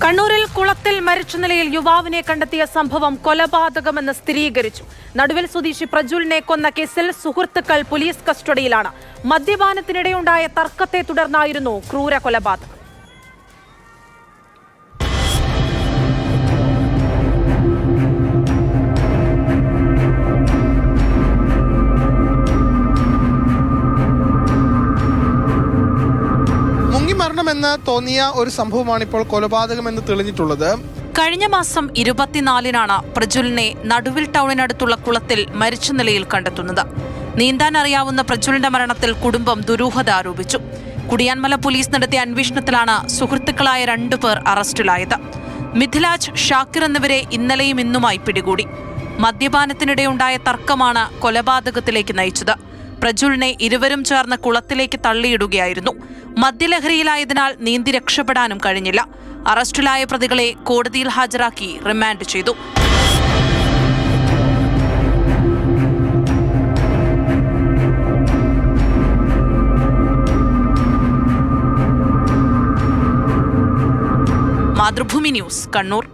കണ്ണൂരിൽ കുളത്തിൽ മരിച്ച നിലയിൽ യുവാവിനെ കണ്ടെത്തിയ സംഭവം കൊലപാതകമെന്ന് സ്ഥിരീകരിച്ചു. നടുവിൽ സ്വദേശി പ്രജ്വലിനെ കൊന്ന കേസിൽ സുഹൃത്തുക്കൾ പോലീസ് കസ്റ്റഡിയിലാണ്. മദ്യപാനത്തിനിടെയുണ്ടായ തർക്കത്തെ തുടർന്നായിരുന്നു ക്രൂര കൊലപാതകം. മരണമെന്ന് തോന്നിയ ഒരു സംഭവമാണ് ഇപ്പോൾ കൊലപാതകമെന്ന് തെളിഞ്ഞിട്ടുള്ളത്. കഴിഞ്ഞ മാസം 24-നാണ് പ്രജ്വലിനെ നടുവിൽ ടൗണിനടുത്തുള്ള കുളത്തിൽ മരിച്ച നിലയിൽ കണ്ടെത്തുന്നത്. നീന്താൻ അറിയാവുന്ന പ്രജ്വലിന്റെ മരണത്തിൽ കുടുംബം ദുരൂഹത ആരോപിച്ചു. കുടിയാൻമല പോലീസ് നടത്തിയ അന്വേഷണത്തിലാണ് സുഹൃത്തുക്കളായ 2 പേർ അറസ്റ്റിലായത്. മിഥിലാജ്, ഷാക്കിർ എന്നിവരെ ഇന്നലെയും ഇന്നുമായി പിടികൂടി. മദ്യപാനത്തിനിടെയുണ്ടായ തർക്കമാണ് കൊലപാതകത്തിലേക്ക് നയിച്ചത്. പ്രജ്വലിനെ ഇരുവരും ചേർന്ന് കുളത്തിലേക്ക് തള്ളിയിടുകയായിരുന്നു. മദ്യലഹരിയിലായതിനാൽ നീന്തി രക്ഷപ്പെടാനും കഴിഞ്ഞില്ല. അറസ്റ്റിലായ പ്രതികളെ കോടതിയിൽ ഹാജരാക്കി റിമാൻഡ് ചെയ്തു. മാതൃഭൂമി ന്യൂസ്, കണ്ണൂർ.